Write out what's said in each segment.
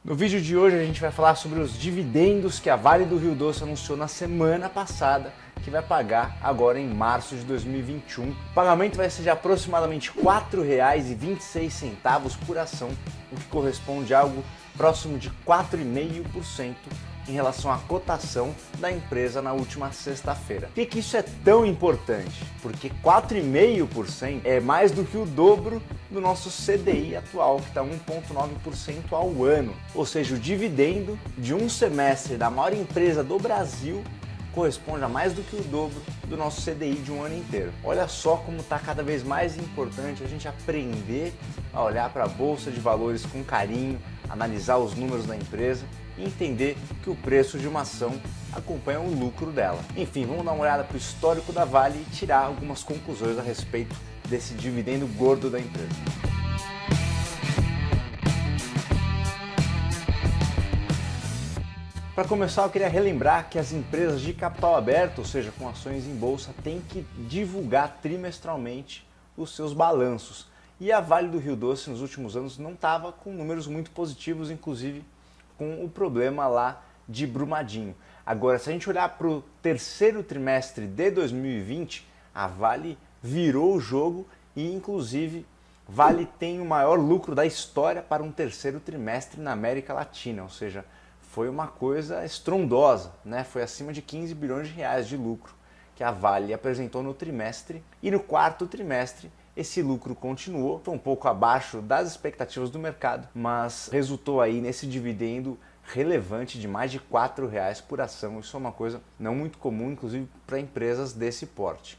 No vídeo de hoje a gente vai falar sobre os dividendos que a Vale do Rio Doce anunciou na semana passada, que vai pagar agora em março de 2021. O pagamento vai ser de aproximadamente R$ 4,26 por ação, o que corresponde a algo próximo de 4,5% em relação à cotação da empresa na última sexta-feira. Por que isso é tão importante? Porque 4,5% é mais do que o dobro do nosso CDI atual, que está 1,9% ao ano. Ou seja, o dividendo de um semestre da maior empresa do Brasil corresponde a mais do que o dobro do nosso CDI de um ano inteiro. Olha só como está cada vez mais importante a gente aprender a olhar para a Bolsa de Valores com carinho, analisar os números da empresa e entender que o preço de uma ação acompanha o lucro dela. Enfim, vamos dar uma olhada para o histórico da Vale e tirar algumas conclusões a respeito desse dividendo gordo da empresa. Para começar, eu queria relembrar que as empresas de capital aberto, ou seja, com ações em bolsa, têm que divulgar trimestralmente os seus balanços. E a Vale do Rio Doce, nos últimos anos, não estava com números muito positivos, inclusive com o problema lá de Brumadinho. Agora, se a gente olhar para o terceiro trimestre de 2020, a Vale virou o jogo e, inclusive, Vale tem o maior lucro da história para um terceiro trimestre na América Latina, ou seja, foi uma coisa estrondosa, né? Foi acima de 15 bilhões de reais de lucro que a Vale apresentou no trimestre, e no quarto trimestre esse lucro continuou, foi um pouco abaixo das expectativas do mercado, mas resultou aí nesse dividendo relevante de mais de R$ 4,00 por ação. Isso é uma coisa não muito comum, inclusive para empresas desse porte.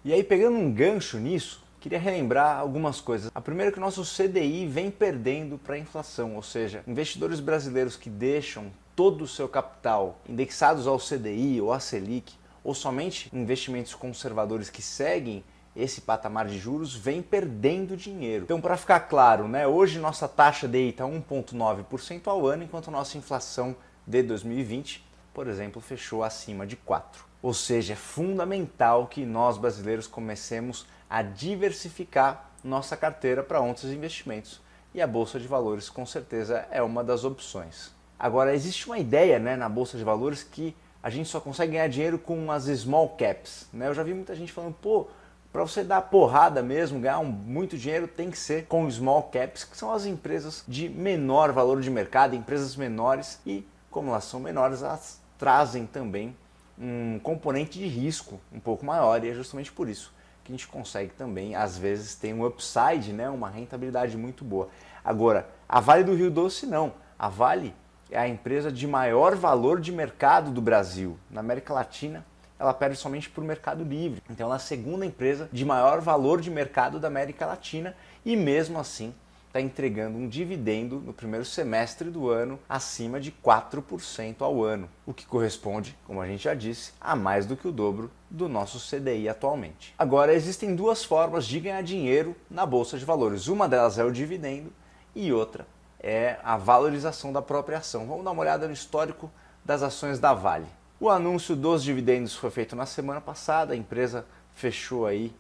E aí, pegando um gancho nisso, queria relembrar algumas coisas. A primeira é que o nosso CDI vem perdendo para a inflação, ou seja, investidores brasileiros que deixam todo o seu capital indexados ao CDI ou à Selic, ou somente investimentos conservadores que seguem esse patamar de juros, vem perdendo dinheiro. Então, para ficar claro, né, hoje nossa taxa DI está 1,9% ao ano, enquanto a nossa inflação de 2020, por exemplo, fechou acima de 4%. Ou seja, é fundamental que nós brasileiros comecemos a diversificar nossa carteira para outros investimentos. E a Bolsa de Valores, com certeza, é uma das opções. Agora, existe uma ideia, né, na Bolsa de Valores que a gente só consegue ganhar dinheiro com as small caps. Né? Eu já vi muita gente falando, pô, para você dar porrada mesmo, ganhar muito dinheiro, tem que ser com small caps, que são as empresas de menor valor de mercado, empresas menores, e como elas são menores, elas trazem também um componente de risco um pouco maior, e é justamente por isso que a gente consegue também, às vezes, ter um upside, né, uma rentabilidade muito boa. Agora, a Vale do Rio Doce não. A Vale é a empresa de maior valor de mercado do Brasil. Na América Latina, ela perde somente para o Mercado Livre. Então ela é a segunda empresa de maior valor de mercado da América Latina e mesmo assim está entregando um dividendo no primeiro semestre do ano acima de 4% ao ano, o que corresponde, como a gente já disse, a mais do que o dobro do nosso CDI atualmente. Agora, existem duas formas de ganhar dinheiro na Bolsa de Valores. Uma delas é o dividendo e outra é a valorização da própria ação. Vamos dar uma olhada no histórico das ações da Vale. O anúncio dos dividendos foi feito na semana passada, a empresa fechou aí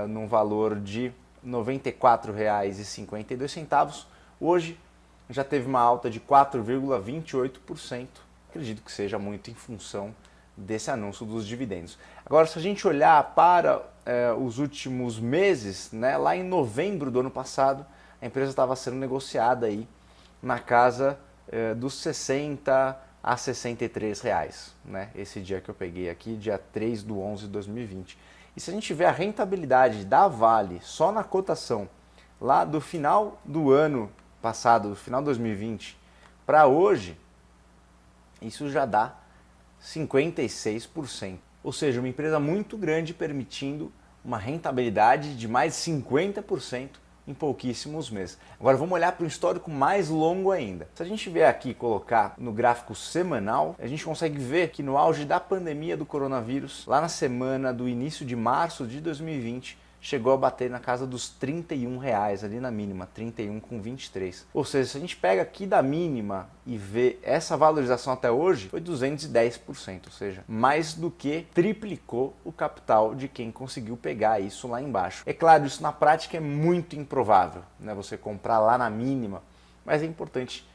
num valor de R$ 94,52. Hoje já teve uma alta de 4,28%, acredito que seja muito em função desse anúncio dos dividendos. Agora, se a gente olhar para os últimos meses, né, lá em novembro do ano passado, a empresa estava sendo negociada aí na casa dos 60 a R$ 63,00, né? Esse dia que eu peguei aqui, dia 3/11/2020. E se a gente vê a rentabilidade da Vale só na cotação lá do final do ano passado, do final de 2020, para hoje, isso já dá 56%. Ou seja, uma empresa muito grande permitindo uma rentabilidade de mais de 50% em pouquíssimos meses. Agora vamos olhar para um histórico mais longo ainda. Se a gente vier aqui colocar no gráfico semanal, a gente consegue ver que no auge da pandemia do coronavírus, lá na semana do início de março de 2020, chegou a bater na casa dos R$ 31,00 ali na mínima, 31,23. Ou seja, se a gente pega aqui da mínima e vê essa valorização até hoje, foi 210%, ou seja, mais do que triplicou o capital de quem conseguiu pegar isso lá embaixo. É claro, isso na prática é muito improvável, né? Você comprar lá na mínima, mas é importante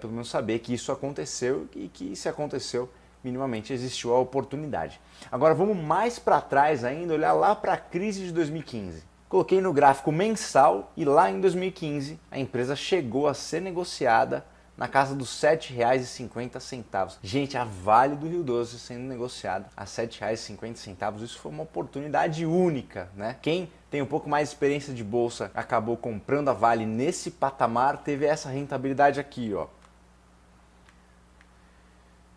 pelo menos saber que isso aconteceu e que se aconteceu, minimamente existiu a oportunidade. Agora vamos mais para trás ainda, olhar lá para a crise de 2015. Coloquei no gráfico mensal e lá em 2015 a empresa chegou a ser negociada na casa dos R$ 7,50. Gente, a Vale do Rio Doce sendo negociada a R$ 7,50, isso foi uma oportunidade única, né? Quem tem um pouco mais de experiência de bolsa acabou comprando a Vale nesse patamar, teve essa rentabilidade aqui, ó.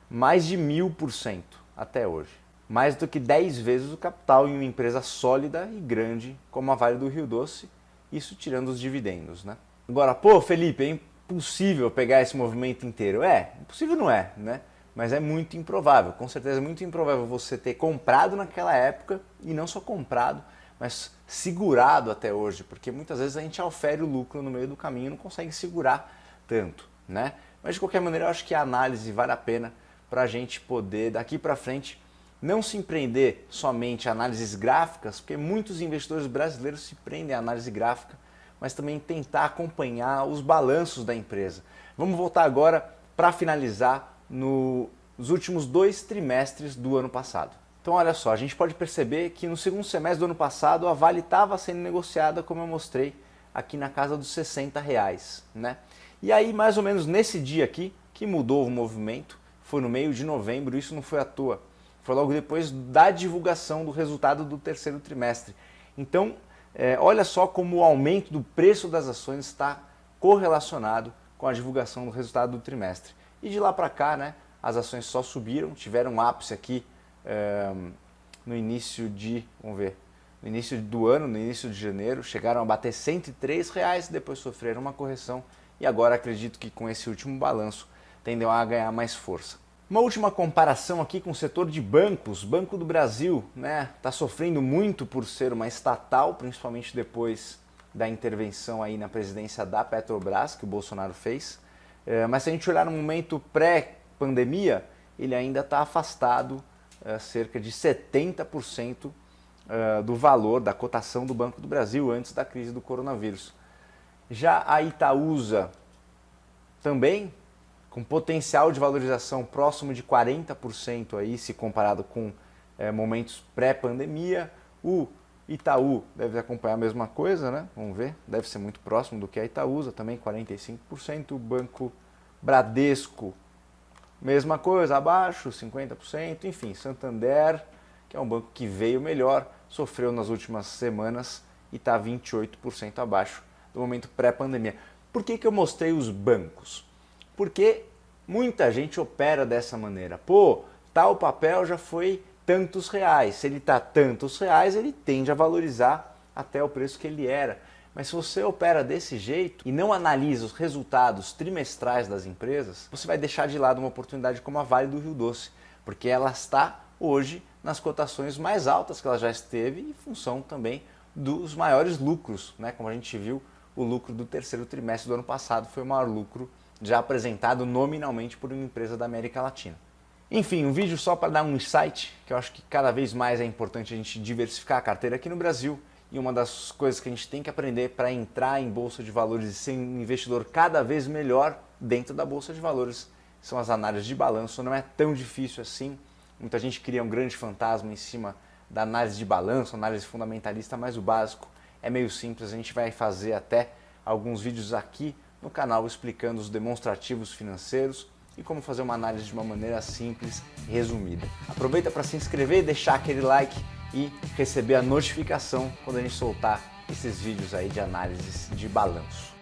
Mais de 1000% até hoje. Mais do que 10 vezes o capital em uma empresa sólida e grande como a Vale do Rio Doce, isso tirando os dividendos, né? Agora, pô, Felipe, é impossível pegar esse movimento inteiro. Impossível não é, né? Mas é muito improvável, com certeza é muito improvável você ter comprado naquela época e não só comprado, mas segurado até hoje, porque muitas vezes a gente ofere o lucro no meio do caminho e não consegue segurar tanto, né? Mas de qualquer maneira eu acho que a análise vale a pena para a gente poder daqui para frente não se empreender somente a análises gráficas, porque muitos investidores brasileiros se prendem à análise gráfica, mas também tentar acompanhar os balanços da empresa. Vamos voltar agora para finalizar nos últimos 2 trimestres do ano passado. Então olha só, a gente pode perceber que no segundo semestre do ano passado a Vale estava sendo negociada, como eu mostrei, aqui na casa dos R$ 60, né? E aí mais ou menos nesse dia aqui que mudou o movimento, foi no meio de novembro, isso não foi à toa, foi logo depois da divulgação do resultado do terceiro trimestre. Então, olha só como o aumento do preço das ações está correlacionado com a divulgação do resultado do trimestre. E de lá para cá, né, as ações só subiram, tiveram um ápice aqui no início do ano, no início de janeiro, chegaram a bater R$ 103, depois sofreram uma correção e agora acredito que com esse último balanço tendem a ganhar mais força. Uma última comparação aqui com o setor de bancos. Banco do Brasil, né, está sofrendo muito por ser uma estatal, principalmente depois da intervenção aí na presidência da Petrobras, que o Bolsonaro fez. Mas se a gente olhar no momento pré-pandemia, ele ainda está afastado cerca de 70% do valor da cotação do Banco do Brasil antes da crise do coronavírus. Já a Itaúsa também, com potencial de valorização próximo de 40% aí, se comparado com momentos pré-pandemia. O Itaú deve acompanhar a mesma coisa, né? Vamos ver, deve ser muito próximo do que a Itaúsa, também 45%. O Banco Bradesco, mesma coisa, abaixo, 50%. Enfim, Santander, que é um banco que veio melhor, sofreu nas últimas semanas e está 28% abaixo do momento pré-pandemia. Por que eu mostrei os bancos? Porque muita gente opera dessa maneira. Pô, tal papel já foi tantos reais. Se ele está tantos reais, ele tende a valorizar até o preço que ele era. Mas se você opera desse jeito e não analisa os resultados trimestrais das empresas, você vai deixar de lado uma oportunidade como a Vale do Rio Doce, porque ela está hoje nas cotações mais altas que ela já esteve em função também dos maiores lucros, né? Como a gente viu, o lucro do terceiro trimestre do ano passado foi o maior lucro já apresentado nominalmente por uma empresa da América Latina. Enfim, um vídeo só para dar um insight, que eu acho que cada vez mais é importante a gente diversificar a carteira aqui no Brasil, e uma das coisas que a gente tem que aprender para entrar em Bolsa de Valores e ser um investidor cada vez melhor dentro da Bolsa de Valores são as análises de balanço. Não é tão difícil assim, muita gente cria um grande fantasma em cima da análise de balanço, análise fundamentalista, mas o básico é meio simples. A gente vai fazer até alguns vídeos aqui no canal explicando os demonstrativos financeiros e como fazer uma análise de uma maneira simples e resumida. Aproveita para se inscrever, deixar aquele like e receber a notificação quando a gente soltar esses vídeos aí de análises de balanço.